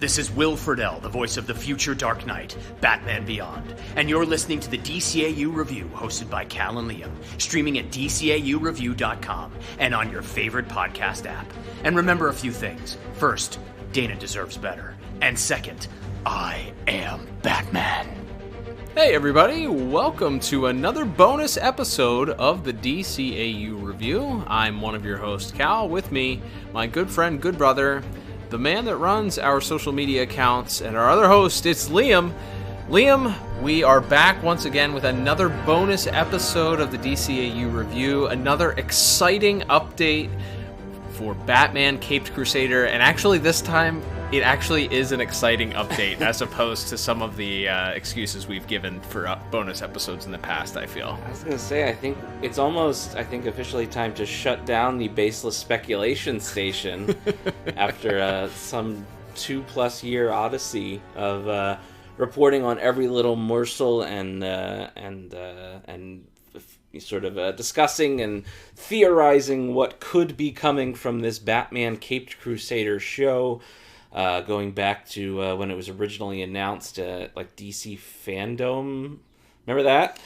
This is Will Friedle, the voice of the future Dark Knight, Batman Beyond, and you're listening to the DCAU Review, hosted by Cal and Liam, streaming at DCAUreview.com and on your favorite podcast app. And remember a few things. First, Dana deserves better. And second, I am Batman. Hey everybody, welcome to another bonus episode of the DCAU Review. I'm one of your hosts, Cal. With me, my good friend, good brother, the man that runs our social media accounts, and our other host, it's Liam. Liam, we are back once again with another bonus episode of the DCAU Review, another exciting update for Batman Caped Crusader, and actually this time, it actually is an exciting update as opposed to some of the excuses we've given for bonus episodes in the past, I feel. I was going to say, I think it's almost, officially time to shut down the baseless speculation station after some 2+ year odyssey of reporting on every little morsel and sort of discussing and theorizing what could be coming from this Batman Caped Crusader show. Going back to when it was originally announced, like DC Fandom, remember that?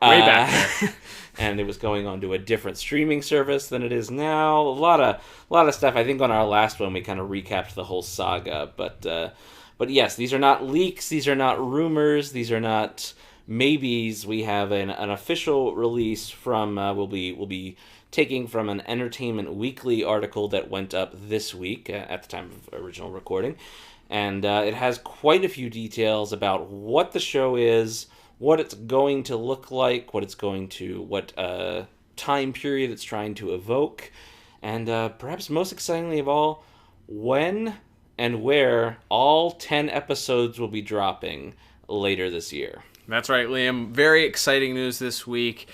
Way back there. And it was going on to a different streaming service than it is now. A lot of stuff. I think on our last one we kind of recapped the whole saga, but yes, these are not leaks. These are not rumors. These are not maybes. We have an official release from. We'll be taking from an Entertainment Weekly article that went up this week at the time of original recording. And it has quite a few details about what the show is, what it's going to look like, what time period it's trying to evoke, and perhaps most excitingly of all, when and where all 10 episodes will be dropping later this year. That's right, Liam. very exciting news this week.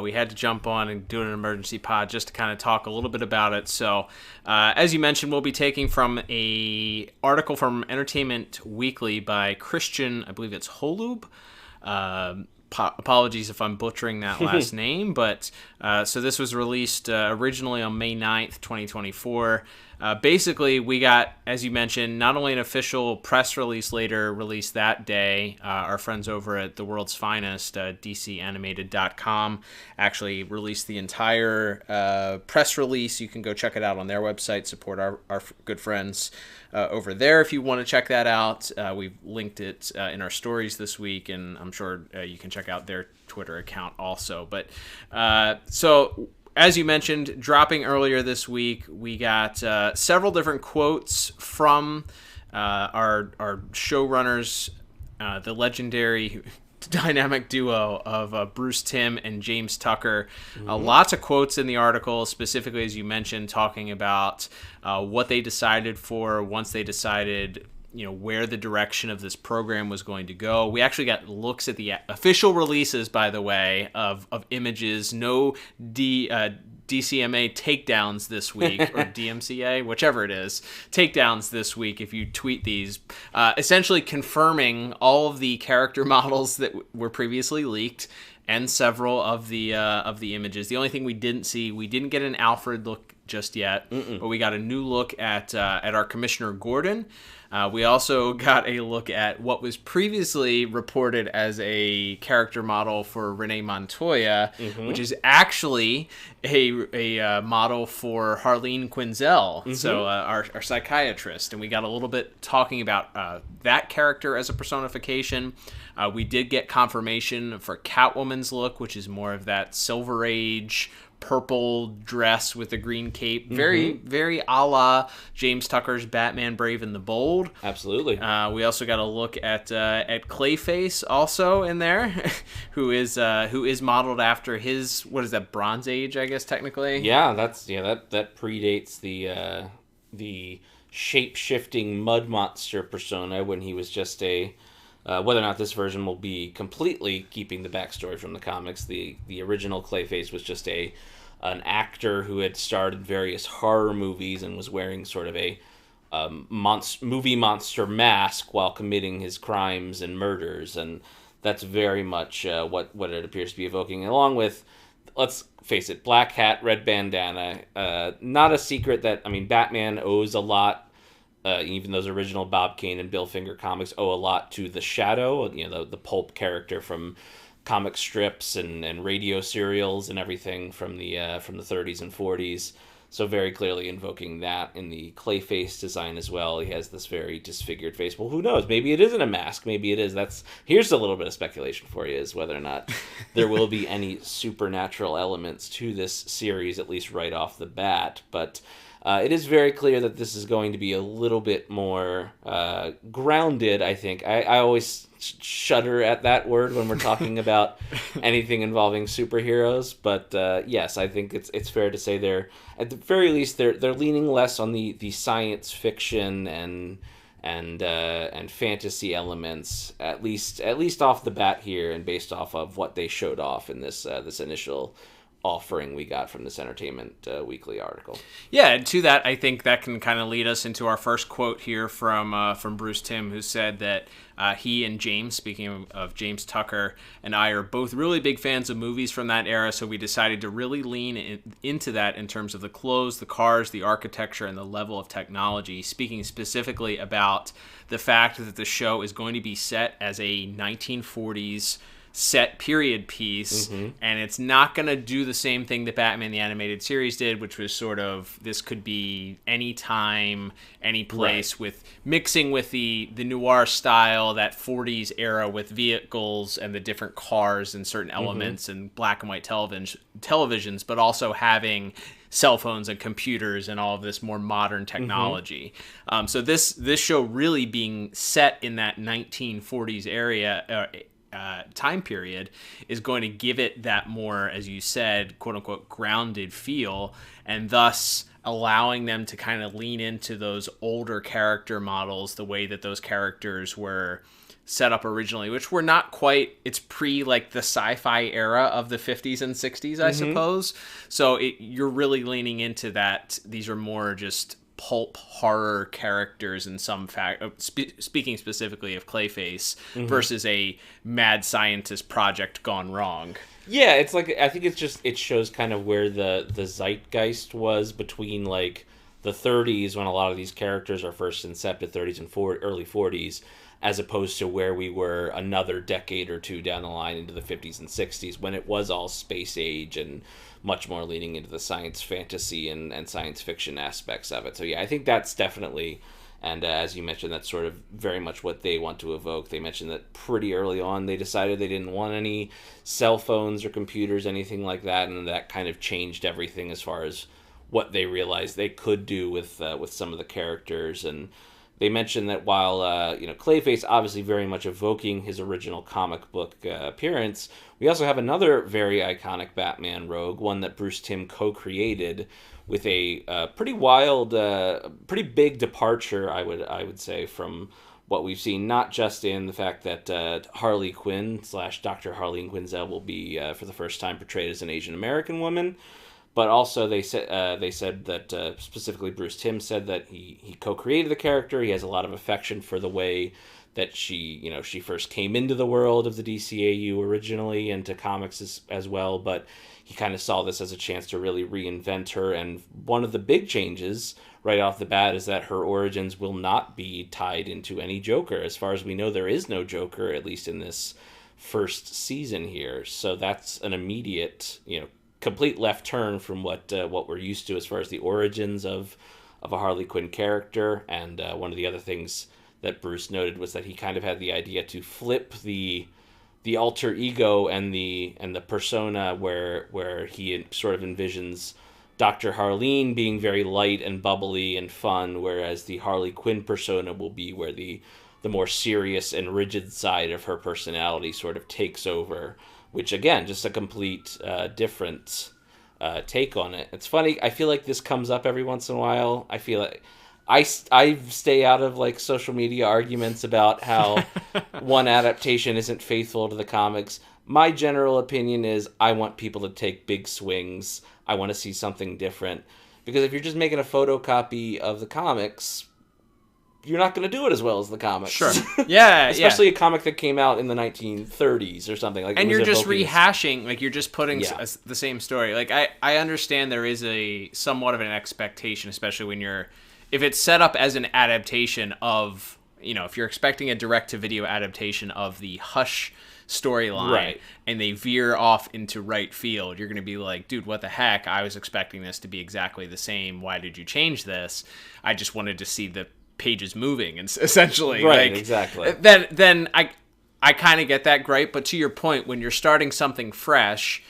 We had to jump on and do an emergency pod just to kind of talk a little bit about it. So, as you mentioned, we'll be taking from a article from Entertainment Weekly by Christian, I believe it's Holub. Apologies if I'm butchering that last name, but so this was released originally on May 9th, 2024. Basically, we got, as you mentioned, not only an official press release later released that day. Our friends over at The World's Finest, DCAnimated.com, actually released the entire press release. You can go check it out on their website, support our good friends over there if you want to check that out. We've linked it in our stories this week, and I'm sure you can check out their Twitter account also. But so, as you mentioned, dropping earlier this week, we got several different quotes from our showrunners, the legendary dynamic duo of Bruce Timm and James Tucker. Lots of quotes in the article, specifically, as you mentioned, talking about what they decided for once they decided, where the direction of this program was going to go. We actually got looks at the official releases, by the way, of images. No DCMA takedowns this week, or DMCA, whichever it is, takedowns this week if you tweet these, essentially confirming all of the character models that were previously leaked and several of the images. The only thing we didn't get an Alfred look just yet, but we got a new look at our Commissioner Gordon. We also got a look at what was previously reported as a character model for Renee Montoya, which is actually a model for Harleen Quinzel, so our psychiatrist. And we got a little bit talking about that character as a personification. We did get confirmation for Catwoman's look, which is more of that Silver Age purple dress with a green cape, very very a la James Tucker's Batman Brave and the Bold. Absolutely. We also got a look at Clayface also in there, who is modeled after his, what is that, Bronze Age, I guess, technically. That predates the shape-shifting mud monster persona when he was just a whether or not this version will be completely keeping the backstory from the comics. The original Clayface was just an actor who had starred in various horror movies and was wearing sort of a movie monster mask while committing his crimes and murders, and that's very much what it appears to be evoking, along with, let's face it, black hat, red bandana. Not a secret that, Batman owes a lot even those original Bob Kane and Bill Finger comics owe a lot to the Shadow, the pulp character from comic strips and radio serials and everything from the 30s and 40s. So very clearly invoking that in the Clayface design as well. He has this very disfigured face. Well, who knows? Maybe it isn't a mask. Maybe it is. Here's a little bit of speculation for you, is whether or not there will be any supernatural elements to this series, at least right off the bat. But it is very clear that this is going to be a little bit more grounded, I think. I always shudder at that word when we're talking about anything involving superheroes, but yes, I think it's fair to say they're, at the very least, they're leaning less on the science fiction and fantasy elements, at least off the bat here, and based off of what they showed off in this initial offering we got from this Entertainment Weekly article. Yeah, and to that, I think that can kind of lead us into our first quote here from Bruce Timm, who said that he and James, speaking of James Tucker, and I are both really big fans of movies from that era, so we decided to really lean into that in terms of the clothes, the cars, the architecture, and the level of technology, speaking specifically about the fact that the show is going to be set as a 1940s set period piece, and it's not going to do the same thing that Batman the Animated Series did, which was sort of, this could be any time, any place, right, with mixing with the noir style, that 40s era with vehicles and the different cars and certain elements and black and white televisions, but also having cell phones and computers and all of this more modern technology. So this show really being set in that 1940s area, time period, is going to give it that more, as you said, quote unquote, grounded feel, and thus allowing them to kind of lean into those older character models, the way that those characters were set up originally, which were not quite, it's pre like the sci-fi era of the 50s and 60s, I suppose. So you're really leaning into that. These are more just pulp horror characters in some fact, speaking specifically of Clayface, versus a mad scientist project gone wrong. Yeah, it's like, I think it shows kind of where the zeitgeist was between like the 30s, when a lot of these characters are first incepted, 30s and early 40s, as opposed to where we were another decade or two down the line into the 50s and 60s, when it was all space age and much more leaning into the science fantasy and science fiction aspects of it. So yeah, I think that's definitely, and as you mentioned, that's sort of very much what they want to evoke. They mentioned that pretty early on they decided they didn't want any cell phones or computers, anything like that, and that kind of changed everything as far as what they realized they could do with some of the characters. And they mentioned that while Clayface obviously very much evoking his original comic book appearance, we also have another very iconic Batman rogue, one that Bruce Timm co-created, with a pretty wild, pretty big departure, I would say, from what we've seen. Not just in the fact that Harley Quinn / Dr. Harleen Quinzel will be for the first time portrayed as an Asian American woman, but also they said that specifically Bruce Timm said that he co-created the character. He has a lot of affection for the way that she first came into the world of the DCAU originally, and to comics as well. But he kind of saw this as a chance to really reinvent her. And one of the big changes right off the bat is that her origins will not be tied into any Joker. As far as we know, there is no Joker, at least in this first season here. So that's an immediate, complete left turn from what we're used to as far as the origins of a Harley Quinn character. And one of the other things that Bruce noted was that he kind of had the idea to flip the alter ego and the persona, where he sort of envisions Dr. Harleen being very light and bubbly and fun, whereas the Harley Quinn persona will be where the more serious and rigid side of her personality sort of takes over, which again, just a complete different take on it. It's funny, I feel like this comes up every once in a while. I feel like I stay out of like social media arguments about how one adaptation isn't faithful to the comics. My general opinion is I want people to take big swings. I want to see something different, because if you're just making a photocopy of the comics, you're not going to do it as well as the comics. Sure. Yeah. Especially a comic that came out in the 1930s or something. Like, and you're just rehashing, like you're just putting the same story. Like I understand there is a somewhat of an expectation, especially when you're if it's set up as an adaptation of, if you're expecting a direct-to-video adaptation of the Hush storyline, right, and they veer off into right field, you're going to be like, dude, what the heck? I was expecting this to be exactly the same. Why did you change this? I just wanted to see the pages moving, and essentially, right, exactly. Then I kind of get that gripe, but to your point, when you're starting something fresh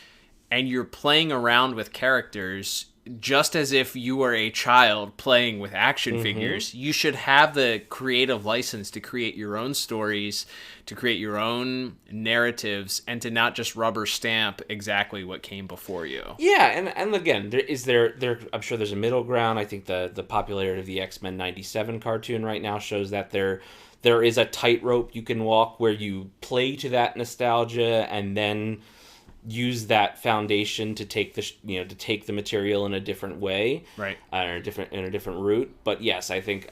and you're playing around with characters just as if you were a child playing with action figures, you should have the creative license to create your own stories, to create your own narratives, and to not just rubber stamp exactly what came before you. Yeah, and again, there I'm sure there's a middle ground. I think the popularity of the X-Men 97 cartoon right now shows that there is a tightrope you can walk where you play to that nostalgia and then use that foundation to take the material in a different way, right, in a different route. But yes, I think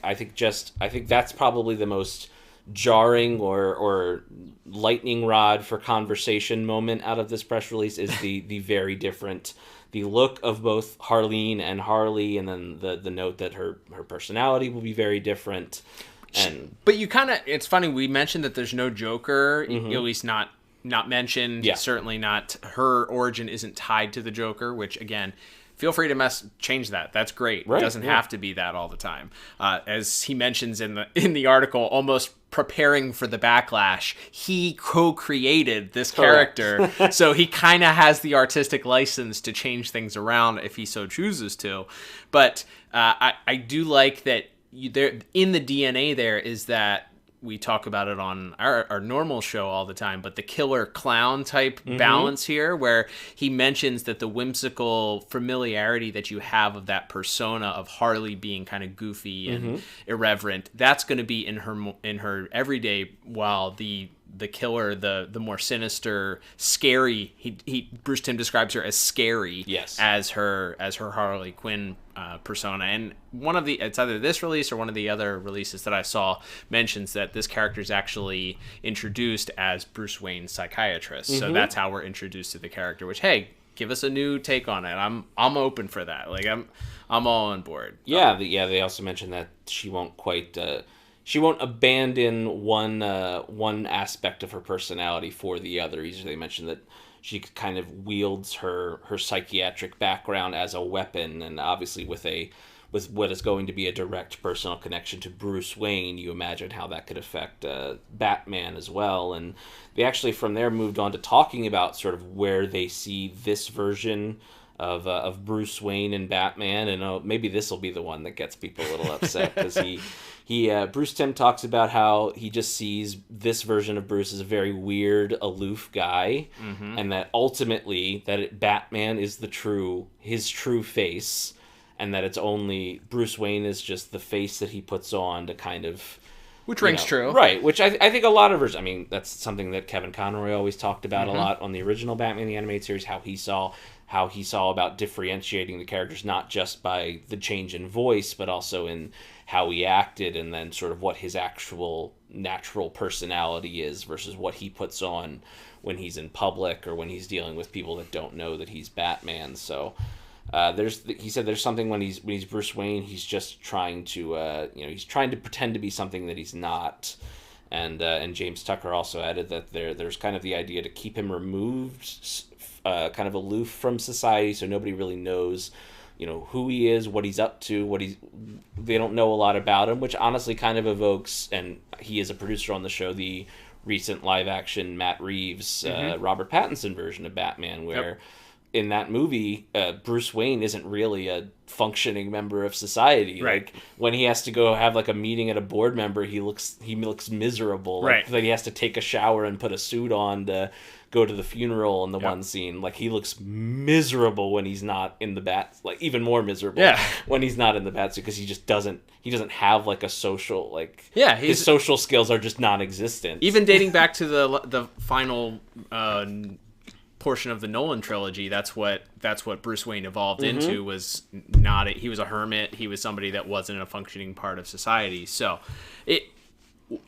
that's probably the most jarring or lightning rod for conversation moment out of this press release is the very different, the look of both Harleen and Harley, and then the note that her personality will be very different. But it's funny, we mentioned that there's no Joker, at least not mentioned. Yeah. Certainly not. Her origin isn't tied to the Joker, which, again, feel free to change that. That's great. Right, it doesn't have to be that all the time. As he mentions in the article, almost preparing for the backlash, he co-created this character, so he kind of has the artistic license to change things around if he so chooses to. But I do like that there in the DNA there is that. We talk about it on our normal show all the time, but the killer clown type balance here, where he mentions that the whimsical familiarity that you have of that persona of Harley being kind of goofy and irreverent, that's going to be in her everyday, while the killer, the more sinister, scary, Bruce Timm describes her as scary, yes, as her Harley Quinn persona. And it's either this release or one of the other releases that I saw mentions that this character is actually introduced as Bruce Wayne's psychiatrist. So that's how we're introduced to the character, which, hey, give us a new take on it. I'm open for that. Like I'm all on board. Yeah, they also mentioned that she won't abandon one aspect of her personality for the other. They mentioned that she kind of wields her psychiatric background as a weapon, and obviously with what is going to be a direct personal connection to Bruce Wayne, you imagine how that could affect Batman as well. And they actually from there moved on to talking about sort of where they see this version of Bruce Wayne and Batman, and maybe this will be the one that gets people a little upset, because Bruce Timm talks about how he just sees this version of Bruce as a very weird, aloof guy, and that ultimately Batman is his true face, and that it's only Bruce Wayne is just the face that he puts on to kind of. Which rings true. Right, which I think a lot of versions, I mean, that's something that Kevin Conroy always talked about a lot on the original Batman the Animated Series, how he saw about differentiating the characters not just by the change in voice, but also in how he acted, and then sort of what his actual natural personality is versus what he puts on when he's in public or when he's dealing with people that don't know that he's Batman. So he said there's something when he's Bruce Wayne, he's just trying to he's trying to pretend to be something that he's not. And James Tucker also added that there's kind of the idea to keep him removed, kind of aloof from society, so nobody really knows, who he is, what he's up to, they don't know a lot about him, which honestly kind of evokes, and he is a producer on the show, the recent live action Matt Reeves, Robert Pattinson version of Batman, where in that movie, Bruce Wayne isn't really a functioning member of society. Right. Like when he has to go have like a meeting at a board member, he looks miserable. Like he has to take a shower and put a suit on to go to the funeral in the one scene. Like he looks miserable when he's not in the bat, like even more miserable when he's not in the bat suit, because he just doesn't have like a social, his social skills are just non-existent. Even dating back to the final portion of the Nolan trilogy, that's what Bruce Wayne evolved into, was he was a hermit, he was somebody that wasn't a functioning part of society. So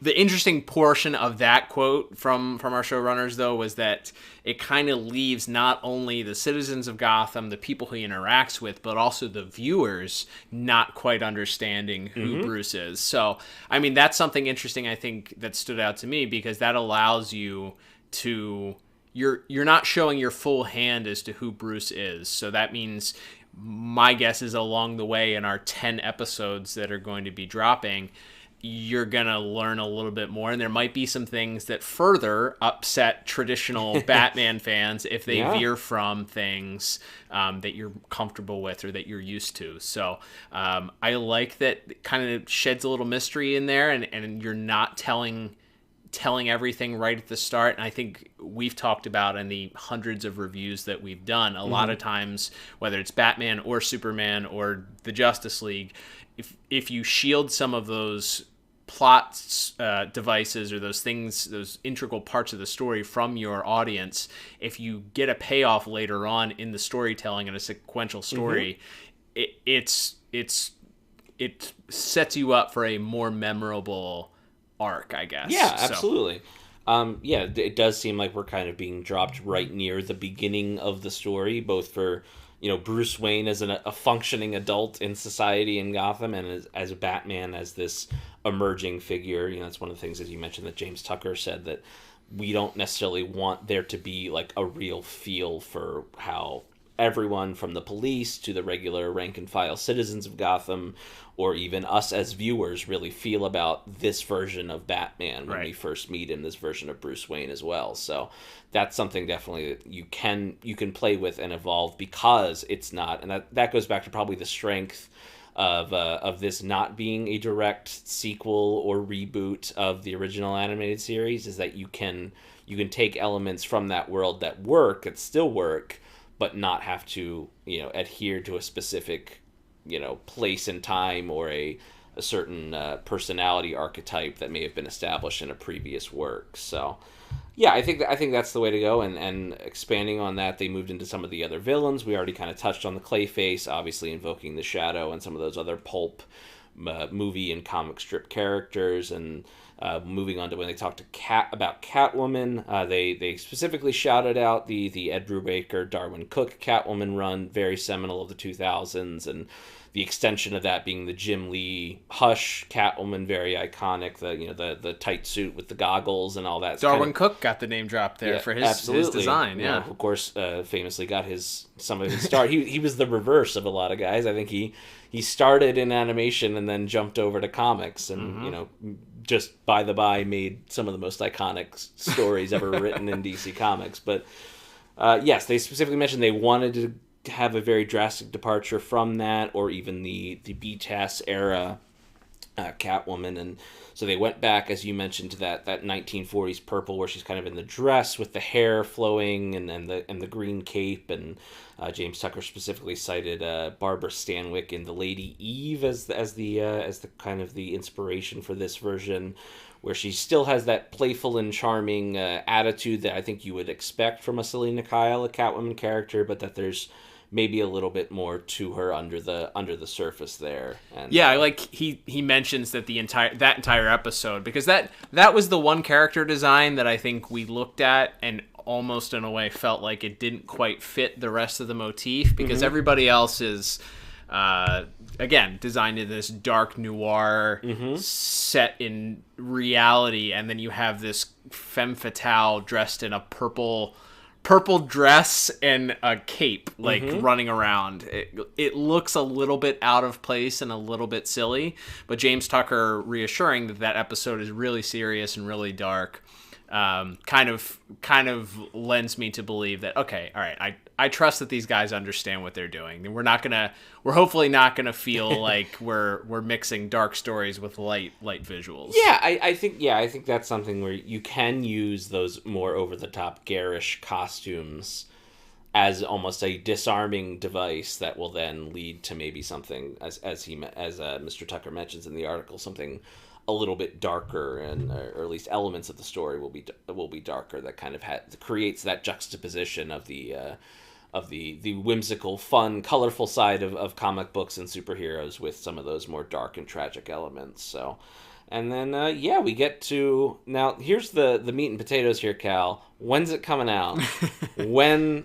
the interesting portion of that quote from our showrunners, though, was that it kind of leaves not only the citizens of Gotham, the people he interacts with, but also the viewers not quite understanding who Bruce is. So, I mean, that's something interesting, I think, that stood out to me, because that allows you to... You're not showing your full hand as to who Bruce is. So that means... My guess is along the way in our 10 episodes that are going to be dropping, you're going to learn a little bit more. And there might be some things that further upset traditional Batman fans if they veer from things that you're comfortable with or that you're used to. So I like that it kind of sheds a little mystery in there, and you're not telling everything right at the start. And I think we've talked about in the hundreds of reviews that we've done, a lot of times, whether it's Batman or Superman or the Justice League, if you shield some of those plot devices or those things, those integral parts of the story from your audience, if you get a payoff later on in the storytelling in a sequential story, it sets you up for a more memorable arc, I guess. Yeah, absolutely. It does seem like we're kind of being dropped right near the beginning of the story, both for, Bruce Wayne as a functioning adult in society in Gotham, and as Batman as this emerging figure. It's one of the things, as you mentioned, that James Tucker said, that we don't necessarily want there to be like a real feel for how everyone from the police to the regular rank and file citizens of Gotham, or even us as viewers, really feel about this version of Batman when we first meet him, this version of Bruce Wayne as well. So that's something definitely that you can play with and evolve, because it's not, and that goes back to probably the strength of this not being a direct sequel or reboot of the original animated series, is that you can take elements from that world that still work, but not have to, adhere to a specific, place and time, or a certain personality archetype that may have been established in a previous work. So, yeah, I think that's the way to go. And expanding on that, they moved into some of the other villains. We already kind of touched on the Clayface, obviously invoking the Shadow, and some of those other pulp movie and comic strip characters. And moving on to when they talked to about Catwoman, they specifically shouted out the Ed Brubaker, Darwin Cook Catwoman run, very seminal of the 2000s, and the extension of that being the Jim Lee Hush Catwoman, very iconic. The tight suit with the goggles and all that. Darwin Cook got the name drop there for his design. Yeah, of course, famously got some of his start. He was the reverse of a lot of guys. I think he started in animation and then jumped over to comics, and just by the by made some of the most iconic stories ever written in DC Comics. But yes, they specifically mentioned they wanted to have a very drastic departure from that, or even the BTAS era Catwoman. And so they went back, as you mentioned, to that 1940s purple, where she's kind of in the dress with the hair flowing and the green cape. And James Tucker specifically cited Barbara Stanwyck in The Lady Eve as the kind of the inspiration for this version, where she still has that playful and charming attitude that I think you would expect from a Selina Kyle, a Catwoman character, but that there's maybe a little bit more to her under the surface there. And like he mentions that that entire episode, because that was the one character design that I think we looked at and almost in a way felt like it didn't quite fit the rest of the motif, because everybody else is again designed in this dark noir set in reality, and then you have this femme fatale dressed in a purple dress and a cape, running around. It looks a little bit out of place and a little bit silly, but James Tucker reassuring that episode is really serious and really dark, kind of lends me to believe that, okay, all right, I trust that these guys understand what they're doing. We're hopefully not gonna feel like we're mixing dark stories with light visuals. Yeah, I think that's something where you can use those more over the top garish costumes as almost a disarming device that will then lead to maybe something, as Mr. Tucker mentions in the article, something a little bit darker, and or at least elements of the story will be darker, that kind of creates that juxtaposition of the whimsical, fun, colorful side of comic books and superheroes with some of those more dark and tragic elements. So And then, we get to... Now, here's the meat and potatoes here, Cal. When's it coming out?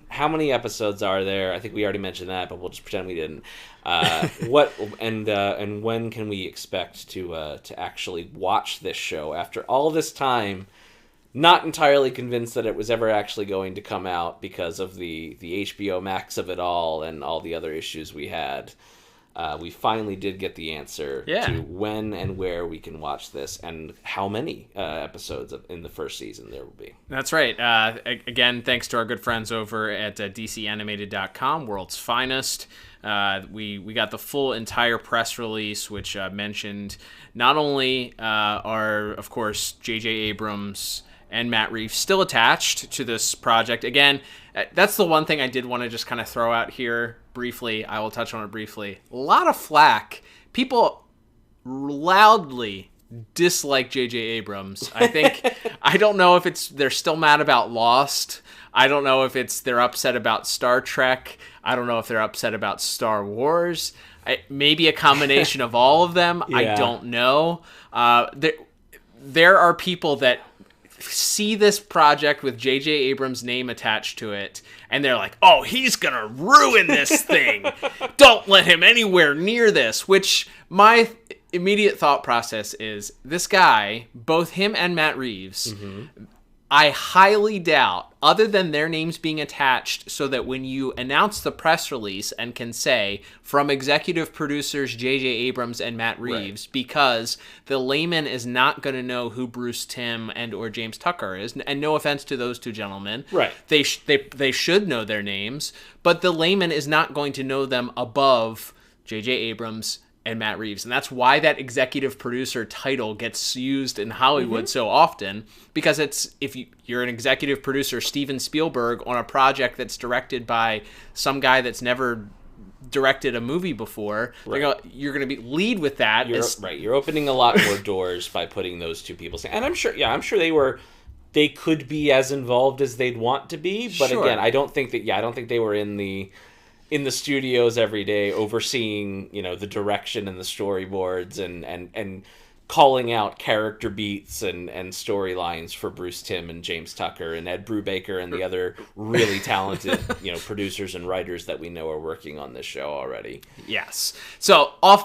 How many episodes are there? I think we already mentioned that, but we'll just pretend we didn't. And when can we expect to actually watch this show after all this time? Not entirely convinced that it was ever actually going to come out because of the HBO Max of it all and all the other issues we had. We finally did get the answer to when and where we can watch this and how many episodes in the first season there will be. That's right. Again, thanks to our good friends over at DCAnimated.com, world's finest. We got the full entire press release, which mentioned not only are, of course, J.J. Abrams and Matt Reeves still attached to this project. Again, that's the one thing I did want to just kind of throw out here briefly. I will touch on it briefly. A lot of flack. People loudly dislike J.J. Abrams. I think, I don't know if they're still mad about Lost. I don't know if they're upset about Star Trek. I don't know if they're upset about Star Wars. Maybe a combination of all of them. Yeah. I don't know. There are people that see this project with J.J. Abrams' name attached to it, and they're like, oh, he's gonna ruin this thing. Don't let him anywhere near this, which my immediate thought process is, this guy, both him and Matt Reeves, I highly doubt, other than their names being attached so that when you announce the press release and can say, from executive producers J.J. Abrams and Matt Reeves, because the layman is not going to know who Bruce Timm and or James Tucker is, and no offense to those two gentlemen. Right. They should know their names, but the layman is not going to know them above J.J. Abrams and Matt Reeves. And that's why that executive producer title gets used in Hollywood so often, because if you're an executive producer, Steven Spielberg, on a project that's directed by some guy that's never directed a movie before, you're going to lead with that. You're opening a lot more doors by putting those two people. And I'm sure they could be as involved as they'd want to be. But again, I don't think they were in the studios every day overseeing, the direction and the storyboards and calling out character beats and storylines for Bruce Timm and James Tucker and Ed Brubaker and the other really talented, producers and writers that we know are working on this show already. Yes. So I'll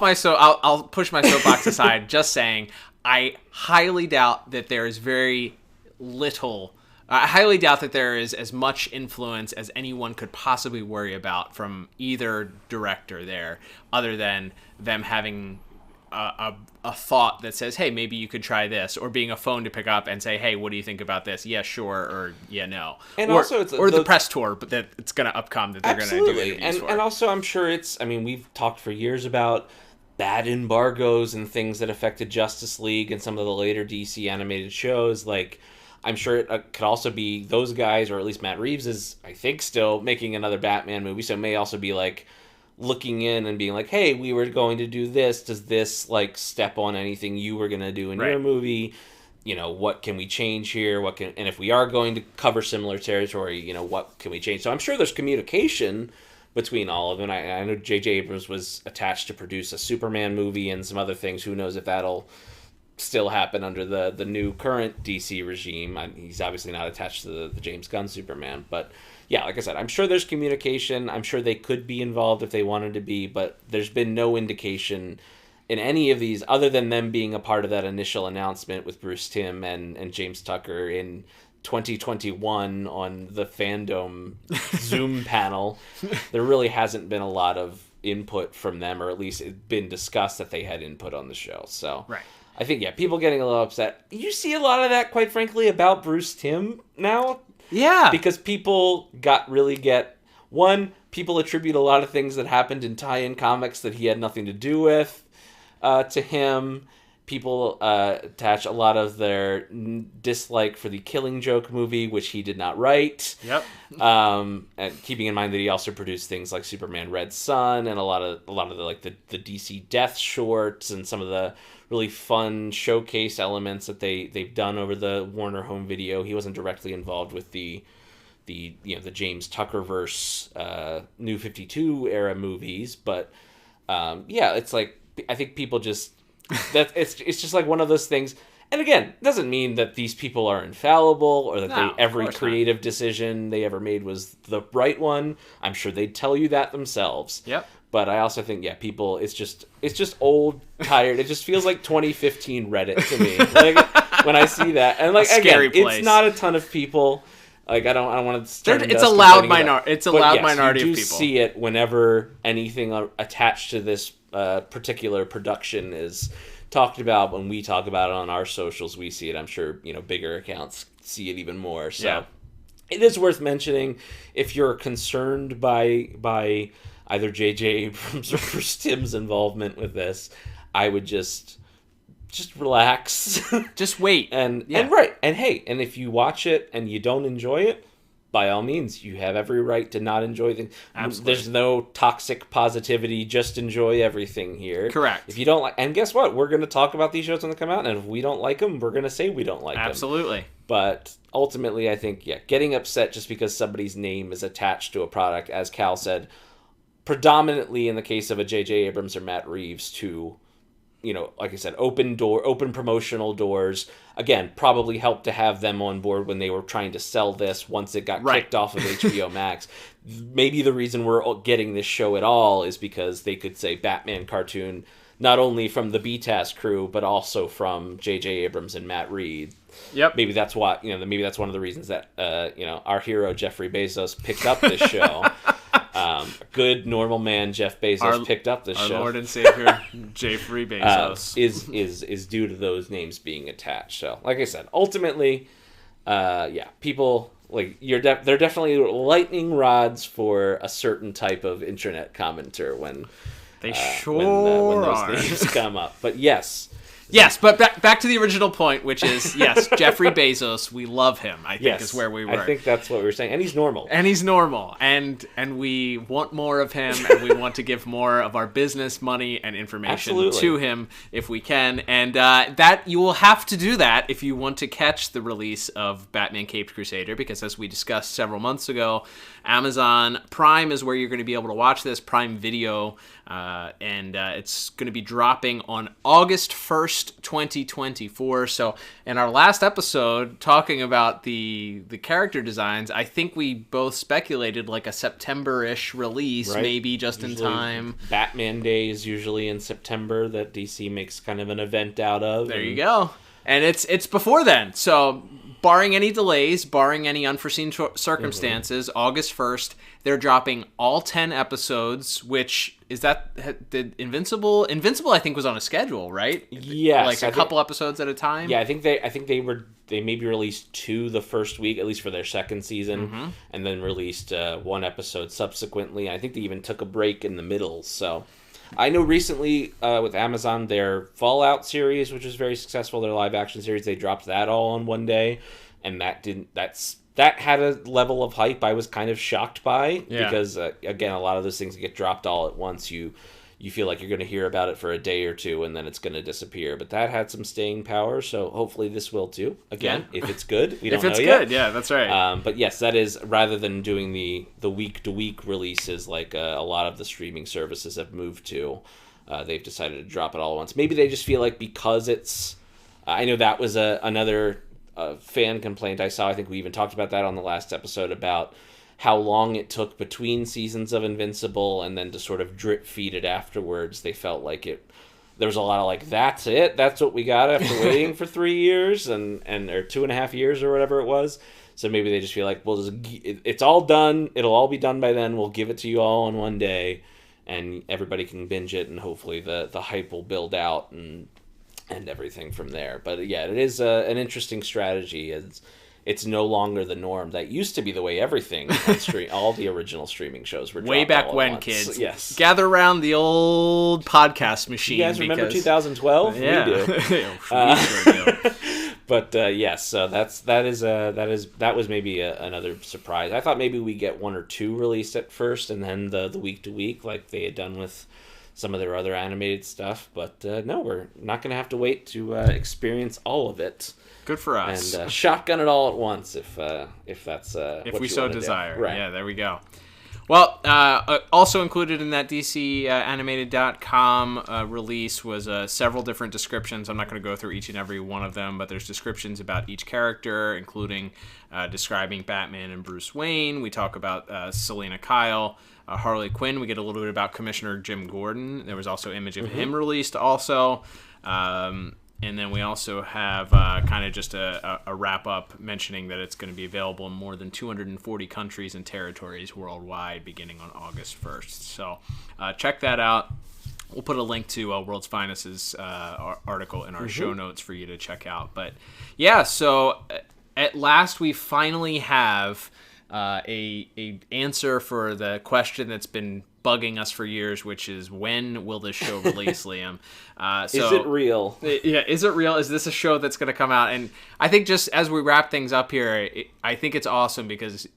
push my soapbox aside, just saying, I highly doubt that there is very little. I highly doubt that there is as much influence as anyone could possibly worry about from either director there, other than them having a thought that says, hey, maybe you could try this, or being a phone to pick up and say, hey, what do you think about this? Yeah, sure, or yeah, no. And also, the press tour, but that it's going to upcome that they're going to do interviews for. And also, I'm sure we've talked for years about bad embargoes and things that affected Justice League and some of the later DC animated shows, like... I'm sure it could also be those guys, or at least Matt Reeves is, I think, still making another Batman movie. So it may also be like looking in and being like, hey, we were going to do this. Does this like step on anything you were going to do in your movie? What can we change here? And if we are going to cover similar territory, what can we change? So I'm sure there's communication between all of them. I know J.J. Abrams was attached to produce a Superman movie and some other things. Who knows if that'll still happen under the new current DC regime. He's obviously not attached to the James Gunn Superman, but yeah, like I said, I'm sure there's communication. I'm sure they could be involved if they wanted to be, but there's been no indication in any of these other than them being a part of that initial announcement with Bruce Timm and James Tucker in 2021 on the Fandom Zoom panel. There really hasn't been a lot of input from them, or at least it's been discussed that they had input on the show. So I think, people getting a little upset. You see a lot of that, quite frankly, about Bruce Timm now. Yeah. Because people people attribute a lot of things that happened in tie-in comics that he had nothing to do with to him. People attach a lot of their dislike for the Killing Joke movie, which he did not write. Yep. And keeping in mind that he also produced things like Superman Red Sun and a lot of the DC Death shorts and some of the really fun showcase elements that they've done over the Warner Home Video. He wasn't directly involved with the James Tuckerverse New 52 era movies, but it's like I think people just it's just like one of those things. And again, it doesn't mean that these people are infallible or that every creative decision they ever made was the right one. I'm sure they'd tell you that themselves. Yep. But I also think, people, it's just old, tired. It just feels like 2015 Reddit to me. Like when I see that, and like again, it's not a ton of people. Like I don't want to start. It's a loud minority. It's a loud minority of people. You do see it whenever anything attached to this particular production is talked about. When we talk about it on our socials, we see it. I'm sure bigger accounts see it even more. So it is worth mentioning if you're concerned by either J.J. Abrams or Bruce Timm's involvement with this. I would just relax. Just wait. And hey, and if you watch it and you don't enjoy it, by all means, you have every right to not enjoy things. Absolutely. There's no toxic positivity. Just enjoy everything here. Correct. If you don't like, and guess what? We're going to talk about these shows when they come out, and if we don't like them, we're going to say we don't like them. Absolutely. But ultimately, I think, getting upset just because somebody's name is attached to a product, as Cal said, predominantly in the case of a J.J. Abrams or Matt Reeves, to, like I said, open promotional doors. Again, probably helped to have them on board when they were trying to sell this once it got kicked off of HBO Max. Maybe the reason we're getting this show at all is because they could say Batman cartoon, not only from the BTAS crew, but also from J.J. Abrams and Matt Reeves. Yep. Maybe that's why, maybe that's one of the reasons that, our hero Jeffrey Bezos picked up this show. Good normal man Jeff Bezos picked up this show. Our Lord and Savior Jeffrey Bezos is due to those names being attached. So, like I said, ultimately, people like they're definitely lightning rods for a certain type of internet commenter when those names come up. But yes. Yes, but back to the original point, which is, yes, Jeffrey Bezos, we love him, I think is where we were. I think that's what we were saying. And he's normal. And we want more of him, and we want to give more of our business money and information to him if we can. And that you will have to do that if you want to catch the release of Batman Caped Crusader, because as we discussed several months ago, Amazon Prime is where you're going to be able to watch this, Prime Video, and it's going to be dropping on August 1st, 2024. So in our last episode, talking about the character designs, I think we both speculated like a September-ish release, maybe just usually in time. Batman Day is usually in September that DC makes kind of an event out of. There you go. And it's before then. So barring any delays, barring any unforeseen circumstances, August 1st, they're dropping all 10 episodes, which is did Invincible, I think, was on a schedule, right? Yes. Like a couple episodes at a time? Yeah, I think they maybe released 2 the first week, at least for their second season, and then released 1 episode subsequently. I think they even took a break in the middle, so I know recently with Amazon, their Fallout series, which was very successful, their live action series, they dropped that all on one day, and that had a level of hype I was kind of shocked by, because again, a lot of those things get dropped all at once. You feel like you're going to hear about it for a day or two, and then it's going to disappear. But that had some staying power, so hopefully this will too. Again, if it's good, we don't know yet. If it's good, yeah, that's right. But yes, that is, rather than doing the week-to-week releases like a lot of the streaming services have moved to, they've decided to drop it all at once. Maybe they just feel like because it's... I know that was another fan complaint I saw. I think we even talked about that on the last episode about how long it took between seasons of Invincible and then to sort of drip feed it afterwards. They felt like there was a lot of like, that's it? That's what we got after waiting for 3 years or 2.5 years or whatever it was. So maybe they just feel like, well, it's all done. It'll all be done by then. We'll give it to you all in one day and everybody can binge it, and hopefully the hype will build out and everything from there. But yeah, it is an interesting strategy. It's no longer the norm. That used to be the way everything on all the original streaming shows were dropped way back when, once. kids. Yes. Gather around the old podcast machine. You guys remember 2012? Yeah. We do. We sure do. But yes, so that was maybe another surprise. I thought maybe we get 1 or 2 released at first, and then the week to week like they had done with some of their other animated stuff. But no, we're not going to have to wait to experience all of it. Good for us. And shotgun it all at once if that's if what we you so want to desire. do. Right. Yeah, there we go. Well, also included in that DCAnimated.com release was several different descriptions. I'm not going to go through each and every one of them, but there's descriptions about each character, including describing Batman and Bruce Wayne. We talk about Selina Kyle, Harley Quinn. We get a little bit about Commissioner Jim Gordon. There was also image of him released also. And then we also have kind of just a wrap-up mentioning that it's going to be available in more than 240 countries and territories worldwide beginning on August 1st. So check that out. We'll put a link to World's Finest's article in our show notes for you to check out. But yeah, so at last we finally have a answer for the question that's been bugging us for years, which is, when will this show release, Liam? Is it real? Yeah, is it real? Is this a show that's going to come out? And I think just as we wrap things up here, I think it's awesome because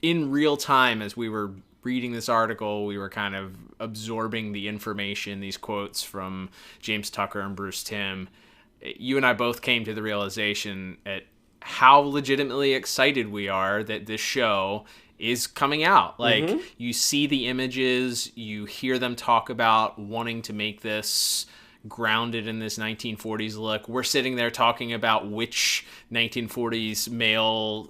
in real time, as we were reading this article, we were kind of absorbing the information, these quotes from James Tucker and Bruce Timm. You and I both came to the realization at how legitimately excited we are that this show is coming out. Like, you see the images, you hear them talk about wanting to make this grounded in this 1940s look. We're sitting there talking about which 1940s male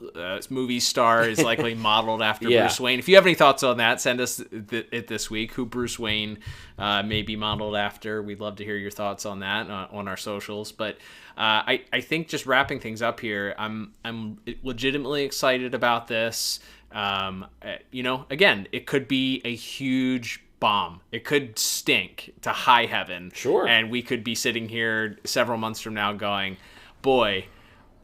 movie star is likely modeled after Bruce Wayne. If you have any thoughts on that, send us it this week, who Bruce Wayne may be modeled after. We'd love to hear your thoughts on that on our socials. But I think just wrapping things up here, I'm legitimately excited about this. Again, it could be a huge bomb. It could stink to high heaven. Sure. And we could be sitting here several months from now going, boy,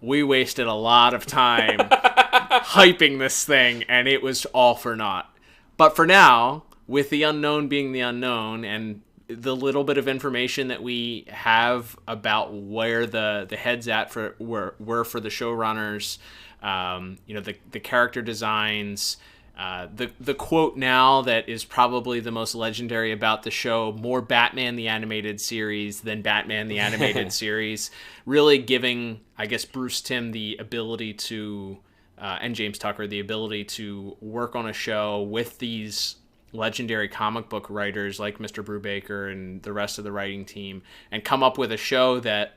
we wasted a lot of time hyping this thing, and it was all for naught. But for now, with the unknown being the unknown, and the little bit of information that we have about where the heads at were for the showrunners, the character designs, the quote now that is probably the most legendary about the show, more Batman the Animated Series than Batman the Animated Series, really giving, I guess, Bruce Timm the ability to, and James Tucker, the ability to work on a show with these legendary comic book writers like Mr. Brubaker and the rest of the writing team, and come up with a show that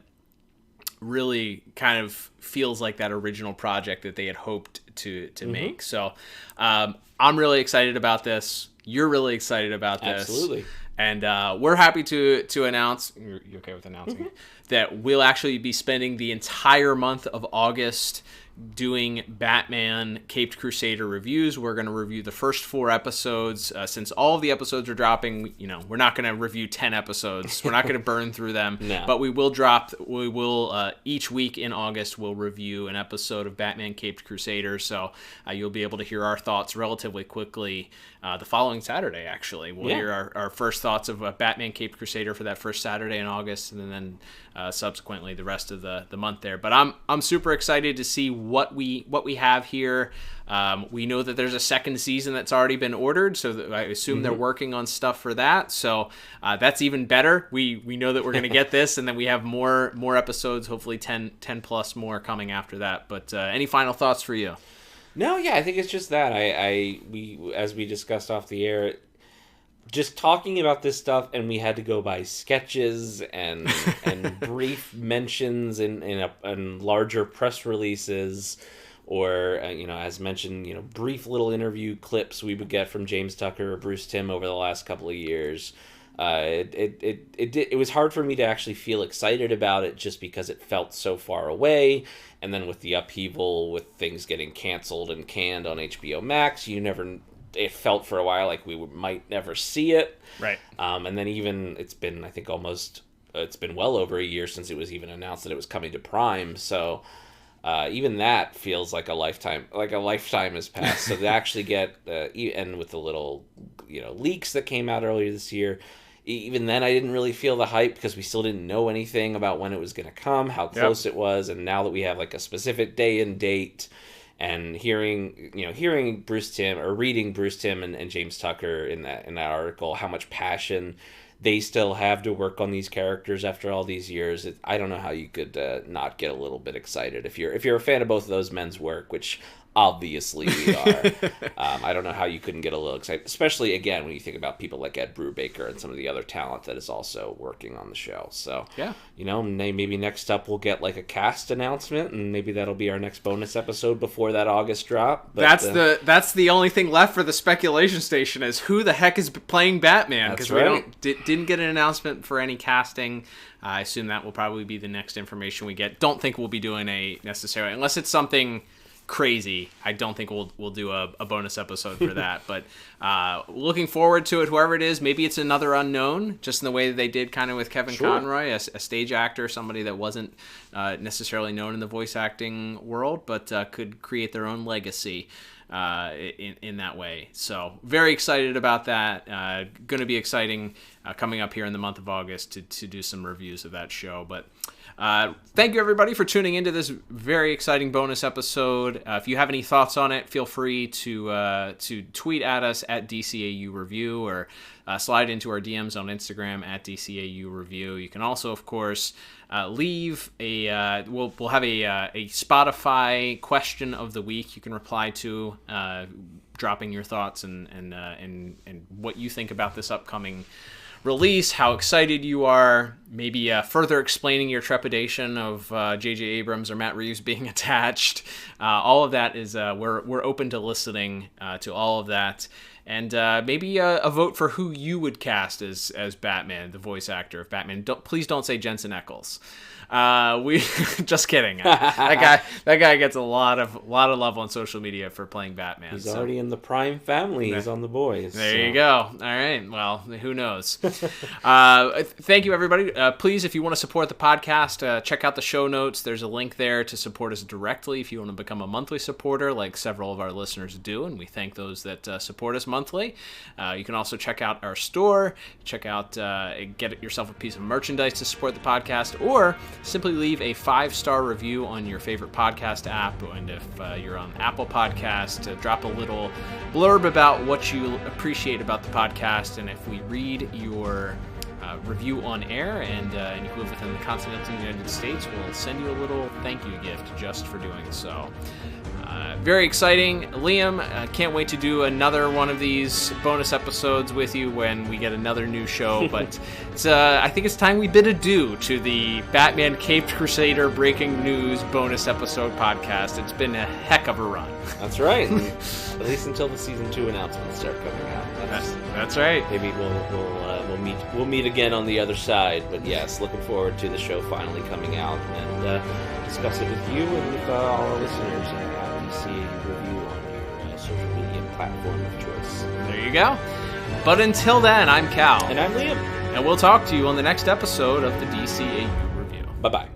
really kind of feels like that original project that they had hoped to make. So I'm really excited about this. You're really excited about this. Absolutely. And we're happy to announce, you okay with announcing, that we'll actually be spending the entire month of August doing Batman Caped Crusader reviews. We're going to review the first 4 episodes. Since all of the episodes are dropping, we're not going to review 10 episodes. We're not going to burn through them. No. But we will each week in August, we'll review an episode of Batman Caped Crusader. So you'll be able to hear our thoughts relatively quickly the following Saturday, actually. We'll hear our first thoughts of Batman Caped Crusader for that first Saturday in August, and then subsequently the rest of the month there. But I'm super excited to see what we have here. We know that there's a second season that's already been ordered, so I assume they're working on stuff for that. So that's even better. We know that we're going to get this, and then we have more episodes, hopefully 10 plus more coming after that. But any final thoughts for you? No, yeah, I think it's just that we as we discussed off the air, just talking about this stuff, and we had to go by sketches and brief mentions in larger press releases, or as mentioned, brief little interview clips we would get from James Tucker or Bruce Timm over the last couple of years. It was hard for me to actually feel excited about it, just because it felt so far away. And then with the upheaval, with things getting canceled and canned on HBO Max, it felt for a while like we might never see it. Right. And then even it's been well over a year since it was even announced that it was coming to Prime. So even that feels like a lifetime has passed. So to actually get and with the little leaks that came out earlier this year, even then I didn't really feel the hype, because we still didn't know anything about when it was going to come, how close it was. And now that we have like a specific day and date, and hearing Bruce Timm, or reading Bruce Timm and James Tucker in that article, how much passion they still have to work on these characters after all these years, I don't know how you could not get a little bit excited if you're a fan of both of those men's work, which Obviously we are. I don't know how you couldn't get a little excited, especially, again, when you think about people like Ed Brubaker and some of the other talent that is also working on the show. So, yeah, maybe next up we'll get like a cast announcement, and maybe that'll be our next bonus episode before that August drop. But, that's the only thing left for the speculation station is who the heck is playing Batman, because we didn't get an announcement for any casting. I assume that will probably be the next information we get. Don't think we'll be doing necessarily, unless it's something crazy. I don't think we'll do a bonus episode for that, but looking forward to it. Whoever it is, maybe it's another unknown, just in the way that they did kind of with Kevin Conroy, a stage actor, somebody that wasn't necessarily known in the voice acting world, but could create their own legacy in that way. So very excited about that. Going to be exciting coming up here in the month of August to do some reviews of that show. But thank you, everybody, for tuning into this very exciting bonus episode. If you have any thoughts on it, feel free to tweet at us at DCAU Review, or slide into our DMs on Instagram at DCAU Review. You can also, of course, leave a we'll have a Spotify question of the week you can reply to, dropping your thoughts and what you think about this upcoming release, how excited you are, maybe further explaining your trepidation of J.J. Abrams or Matt Reeves being attached. All of that is we're open to listening to all of that. And maybe a vote for who you would cast as Batman, the voice actor of Batman. Please don't say Jensen Ackles. We just kidding. That guy gets a lot of love on social media for playing Batman. He's already in the Prime family. He's on The Boys. There you go. All right. Well, who knows? Thank you, everybody. Please, if you want to support the podcast, check out the show notes. There's a link there to support us directly if you want to become a monthly supporter, like several of our listeners do, and we thank those that support us monthly. You can also check out our store. Check out, get yourself a piece of merchandise to support the podcast, or simply leave a 5-star review on your favorite podcast app. And if you're on Apple Podcast, drop a little blurb about what you appreciate about the podcast. And if we read your review on air and you live within the continental United States, we'll send you a little thank you gift just for doing so. Very exciting. Liam, can't wait to do another one of these bonus episodes with you when we get another new show, but I think it's time we bid adieu to the Batman Caped Crusader Breaking News bonus episode podcast. It's been a heck of a run. That's right. At least until the season 2 announcements start coming out. That's right. Maybe we'll meet again on the other side, but yes, looking forward to the show finally coming out and discuss it with you and with all our listeners, and see a review on your social media platform of choice. There you go. But until then, I'm Cal. And I'm Liam. And we'll talk to you on the next episode of the DCAU Review. Bye-bye.